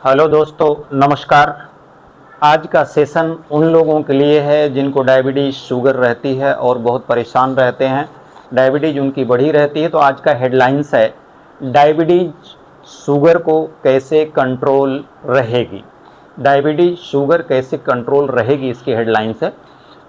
Hello दोस्तों, नमस्कार। आज का सेशन उन लोगों के लिए है जिनको डायबिटीज़ शुगर रहती है और बहुत परेशान रहते हैं। डायबिटीज़ उनकी बढ़ी रहती है। तो आज का हेडलाइंस है, डायबिटीज़ शुगर को कैसे कंट्रोल रहेगी। डायबिटीज़ शुगर कैसे कंट्रोल रहेगी, इसकी हेडलाइंस है।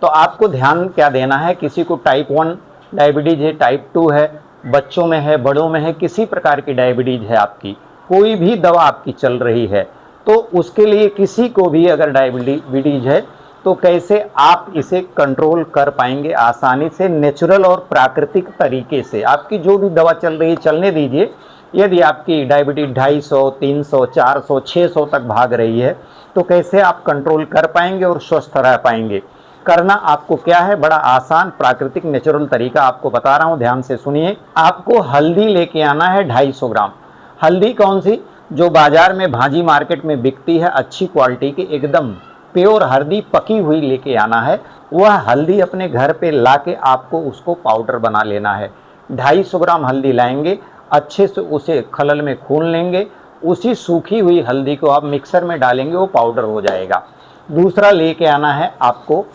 तो आपको ध्यान क्या देना है, किसी को टाइप 1 डायबिटीज़ है, टाइप 2 है, बच्चों में है, बड़ों में है, किसी प्रकार की डायबिटीज़ है, आपकी कोई भी दवा आपकी चल रही है, तो उसके लिए किसी को भी अगर डायबिटीज़ है तो कैसे आप इसे कंट्रोल कर पाएंगे आसानी से, नेचुरल और प्राकृतिक तरीके से। आपकी जो भी दवा चल रही है चलने दीजिए। यदि आपकी डायबिटीज 250, 300, 400, 600 तक भाग रही है तो कैसे आप कंट्रोल कर पाएंगे और स्वस्थ रह पाएंगे। करना आपको क्या है, बड़ा आसान प्राकृतिक नेचुरल तरीका आपको बता रहा हूं, ध्यान से सुनिए। आपको हल्दी लेके आना है 250 ग्राम। हल्दी कौन सी? जो बाजार में भाजी मार्केट में बिकती है, अच्छी क्वालिटी की एकदम प्योर हल्दी पकी हुई लेके आना है। वह हल्दी अपने घर पे लाके आपको उसको पाउडर बना लेना है। 250 ग्राम हल्दी लाएंगे, अच्छे से उसे खलल में खून लेंगे। उसी सूखी हुई हल्दी को आप मिक्सर में डालेंगे, वो पाउडर हो जाएगा। दूसरा लेके आना है आपको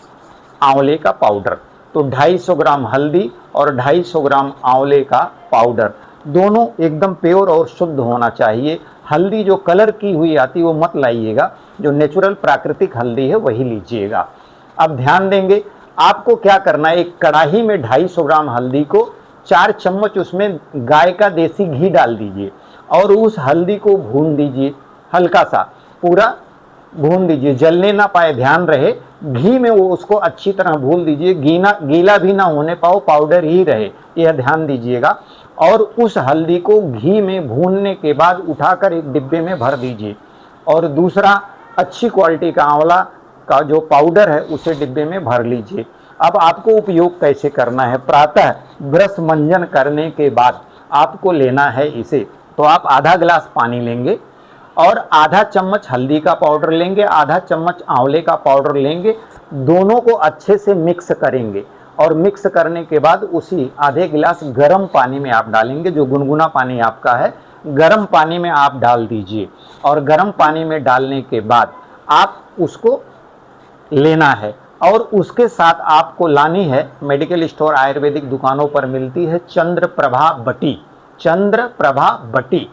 आंवले का पाउडर। तो 250 ग्राम हल्दी और 250 ग्राम आंवले का पाउडर, दोनों एकदम प्योर और शुद्ध होना चाहिए। हल्दी जो कलर की हुई आती है वो मत लाइएगा, जो नेचुरल प्राकृतिक हल्दी है वही लीजिएगा। अब ध्यान देंगे, आपको क्या करना है, एक कढ़ाई में 250 ग्राम हल्दी को 4 चम्मच उसमें गाय का देसी घी डाल दीजिए और उस हल्दी को भून दीजिए। हल्का सा पूरा भून दीजिए, जलने ना पाए, ध्यान रहे। घी में वो उसको अच्छी तरह भून दीजिए, गीला भी ना होने पाओ, पाउडर ही रहे, यह ध्यान दीजिएगा। और उस हल्दी को घी में भूनने के बाद उठाकर एक डिब्बे में भर दीजिए। और दूसरा अच्छी क्वालिटी का आंवला का जो पाउडर है उसे डिब्बे में भर लीजिए। अब आपको उपयोग कैसे करना है, प्रातः ब्रश मंजन करने के बाद आपको लेना है इसे। तो आप आधा गिलास पानी लेंगे और आधा चम्मच हल्दी का पाउडर लेंगे, आधा चम्मच आंवले का पाउडर लेंगे, दोनों को अच्छे से मिक्स करेंगे। और मिक्स करने के बाद उसी आधे गिलास गर्म पानी में आप डालेंगे, जो गुनगुना पानी आपका है, गर्म पानी में आप डाल दीजिए। और गर्म पानी में डालने के बाद आप उसको लेना है। और उसके साथ आपको लानी है, मेडिकल स्टोर आयुर्वेदिक दुकानों पर मिलती है, चंद्रप्रभा बटी। चंद्रप्रभा बटी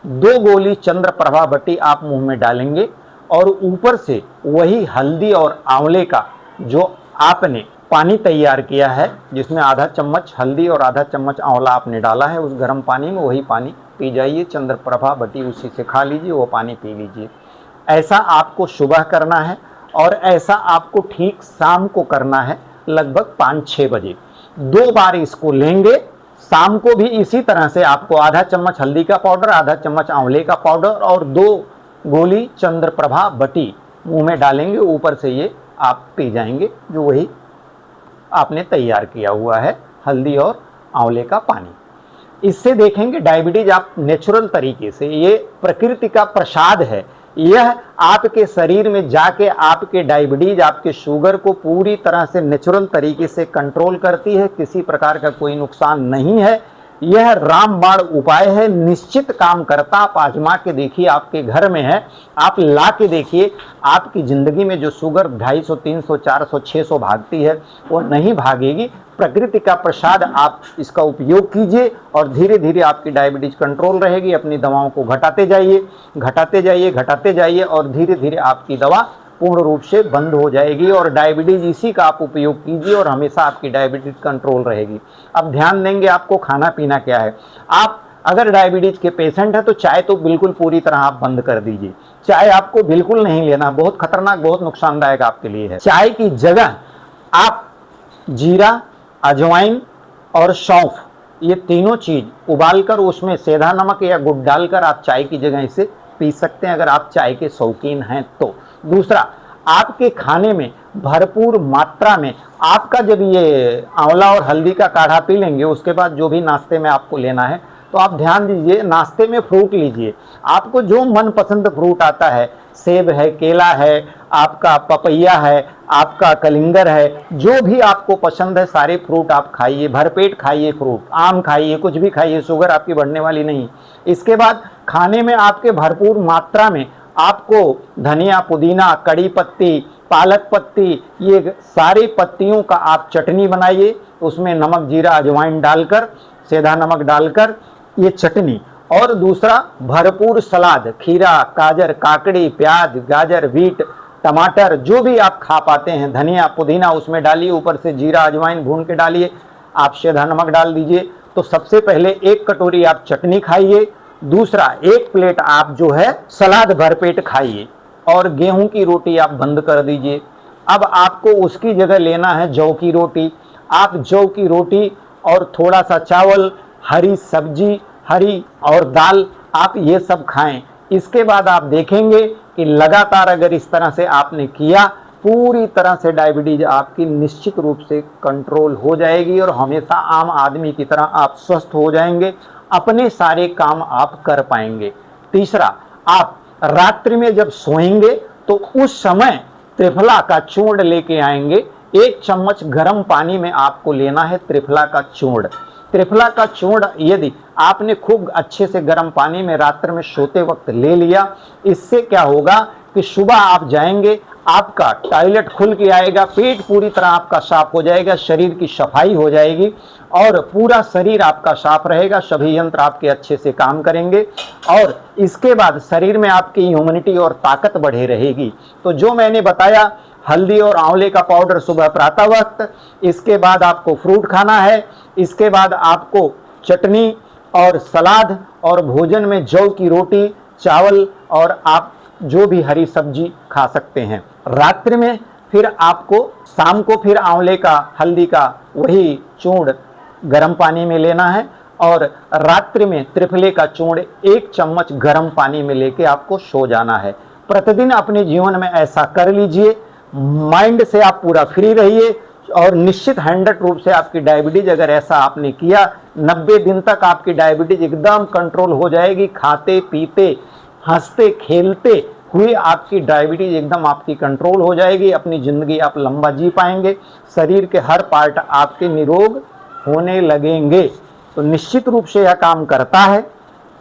2 गोली चंद्रप्रभा बटी आप मुंह में डालेंगे और ऊपर से वही हल्दी और आंवले का जो आपने पानी तैयार किया है, जिसमें आधा चम्मच हल्दी और आधा चम्मच आंवला आपने डाला है, उस गर्म पानी में वही पानी पी जाइए। चंद्रप्रभा बटी उसी से खा लीजिए, वो पानी पी लीजिए। ऐसा आपको सुबह करना है और ऐसा आपको ठीक शाम को करना है, लगभग 5-6 बजे। 2 बार इसको लेंगे। शाम को भी इसी तरह से आपको आधा चम्मच हल्दी का पाउडर, आधा चम्मच आंवले का पाउडर और 2 गोली चंद्रप्रभा बटी मुंह में डालेंगे, ऊपर से ये आप पी जाएंगे, जो वही आपने तैयार किया हुआ है हल्दी और आंवले का पानी। इससे देखेंगे डायबिटीज आप नेचुरल तरीके से, ये प्रकृति का प्रसाद है, यह आपके शरीर में जाके आपके डायबिटीज, आपके शुगर को पूरी तरह से नेचुरल तरीके से कंट्रोल करती है। किसी प्रकार का कोई नुकसान नहीं है। यह रामबाण उपाय है, निश्चित काम करता। आप आजमा के देखिए, आपके घर में है, आप ला के देखिए। आपकी ज़िंदगी में जो शुगर 250, 300, 400, 600 भागती है वो नहीं भागेगी। प्रकृति का प्रसाद, आप इसका उपयोग कीजिए और धीरे धीरे आपकी डायबिटीज कंट्रोल रहेगी। अपनी दवाओं को घटाते जाइए, घटाते जाइए, घटाते जाइए और धीरे धीरे आपकी दवा पूर्ण रूप से बंद हो जाएगी। और डायबिटीज इसी का आप उपयोग कीजिए और हमेशा आपकी डायबिटीज कंट्रोल रहेगी। अब ध्यान देंगे आपको खाना पीना क्या है। आप अगर डायबिटीज के पेशेंट है तो चाय तो बिल्कुल पूरी तरह आप बंद कर दीजिए। चाय आपको बिल्कुल नहीं लेना, बहुत खतरनाक, बहुत नुकसानदायक आपके लिए है। चाय की जगह आप जीरा, अजवाइन और सौंफ, ये तीनों चीज उबालकर उसमें सेंधा नमक या गुड़ डालकर आप चाय की जगह इसे पी सकते हैं, अगर आप चाय के शौकीन हैं तो। दूसरा, आपके खाने में भरपूर मात्रा में आपका जब ये आंवला और हल्दी का काढ़ा पी लेंगे, उसके बाद जो भी नाश्ते में आपको लेना है तो आप ध्यान दीजिए, नाश्ते में फ्रूट लीजिए। आपको जो मनपसंद फ्रूट आता है, सेब है, केला है, आपका पपैया है, आपका कलिंगर है, जो भी आपको पसंद है सारे फ्रूट आप खाइए, भरपेट खाइए फ्रूट, आम खाइए, कुछ भी खाइए, शुगर आपकी बढ़ने वाली नहीं। इसके बाद खाने में आपके भरपूर मात्रा में आपको धनिया, पुदीना, कड़ी पत्ती, पालक पत्ती, ये सारी पत्तियों का आप चटनी बनाइए। उसमें नमक, जीरा, अजवाइन डालकर, सेंधा नमक डालकर ये चटनी। और दूसरा भरपूर सलाद, खीरा, गाजर, काकड़ी, प्याज, गाजर, बीट, टमाटर, जो भी आप खा पाते हैं, धनिया, पुदीना उसमें डालिए, ऊपर से जीरा, अजवाइन भून के डालिए, आप सेंधा नमक डाल दीजिए। तो सबसे पहले 1 कटोरी आप चटनी खाइए, दूसरा 1 प्लेट आप जो है सलाद भरपेट खाइए, और गेहूं की रोटी आप बंद कर दीजिए। अब आपको उसकी जगह लेना है जौ की रोटी। आप जौ की रोटी और थोड़ा सा चावल, हरी सब्जी, हरी और दाल, आप ये सब खाएं। इसके बाद आप देखेंगे कि लगातार अगर इस तरह से आपने किया, पूरी तरह से डायबिटीज आपकी निश्चित रूप से कंट्रोल हो जाएगी और हमेशा आम आदमी की तरह आप स्वस्थ हो जाएंगे, अपने सारे काम आप कर पाएंगे। तीसरा, आप रात्रि में जब सोएंगे तो उस समय त्रिफला का चूर्ण लेके आएंगे। 1 चम्मच गर्म पानी में आपको लेना है त्रिफला का चूर्ण। त्रिफला का चूर्ण यदि आपने खूब अच्छे से गर्म पानी में रात्र में सोते वक्त ले लिया, इससे क्या होगा कि सुबह आप जाएंगे, आपका टॉयलेट खुल के आएगा, पेट पूरी तरह आपका साफ हो जाएगा, शरीर की सफाई हो जाएगी और पूरा शरीर आपका साफ रहेगा, सभी यंत्र आपके अच्छे से काम करेंगे और इसके बाद शरीर में आपकी इम्यूनिटी और ताकत बढ़े रहेगी। तो जो मैंने बताया, हल्दी और आंवले का पाउडर सुबह प्रातः वक्त, इसके बाद आपको फ्रूट खाना है, इसके बाद आपको चटनी और सलाद और भोजन में जौ की रोटी, चावल और आप जो भी हरी सब्जी खा सकते हैं। रात्रि में फिर आपको शाम को फिर आंवले का, हल्दी का वही चूर्ण गर्म पानी में लेना है और रात्रि में त्रिफले का चूर्ण 1 चम्मच गर्म पानी में लेके आपको सो जाना है। प्रतिदिन अपने जीवन में ऐसा कर लीजिए, माइंड से आप पूरा फ्री रहिए और निश्चित 100 रूप से आपकी डायबिटीज, अगर ऐसा आपने किया, 90 दिन तक आपकी डायबिटीज एकदम कंट्रोल हो जाएगी। खाते पीते हंसते खेलते हुए आपकी डायबिटीज एकदम आपकी कंट्रोल हो जाएगी। अपनी ज़िंदगी आप लंबा जी पाएंगे, शरीर के हर पार्ट आपके निरोग होने लगेंगे। तो निश्चित रूप से यह काम करता है।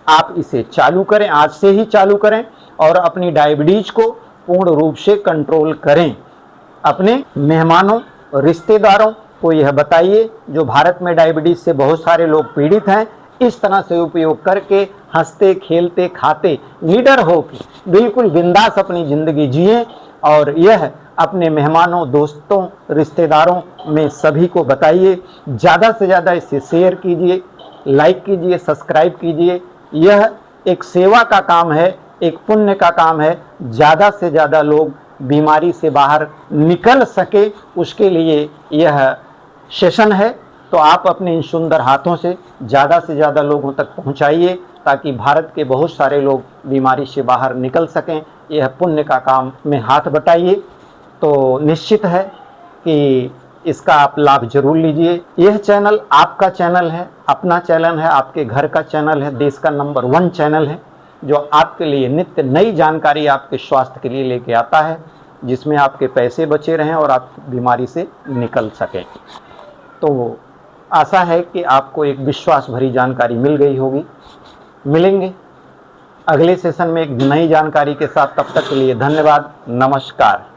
आप इसे चालू करें, आज से ही चालू करें और अपनी डायबिटीज को पूर्ण रूप से कंट्रोल करें। अपने मेहमानों, रिश्तेदारों को यह बताइए, जो भारत में डायबिटीज से बहुत सारे लोग पीड़ित हैं, इस तरह से उपयोग करके हंसते खेलते खाते निडर होकर बिल्कुल बिंदास अपनी ज़िंदगी जिए और यह अपने मेहमानों, दोस्तों, रिश्तेदारों में सभी को बताइए। ज़्यादा से ज़्यादा इसे शेयर कीजिए, लाइक कीजिए, सब्सक्राइब कीजिए। यह एक सेवा का काम है, एक पुण्य का काम है। ज़्यादा से ज़्यादा लोग बीमारी से बाहर निकल सके, उसके लिए यह सेशन है। तो आप अपने इन सुंदर हाथों से ज़्यादा लोगों तक पहुंचाइए ताकि भारत के बहुत सारे लोग बीमारी से बाहर निकल सकें। यह पुण्य का काम में हाथ बटाइए। तो निश्चित है कि इसका आप लाभ जरूर लीजिए। यह चैनल आपका चैनल है, अपना चैनल है, आपके घर का चैनल है, देश का नंबर 1 चैनल है, जो आपके लिए नित्य नई जानकारी आपके स्वास्थ्य के लिए लेके आता है, जिसमें आपके पैसे बचे रहें और आप बीमारी से निकल सकें। तो आशा है कि आपको एक विश्वास भरी जानकारी मिल गई होगी। मिलेंगे अगले सेशन में एक नई जानकारी के साथ, तब तक के लिए धन्यवाद, नमस्कार।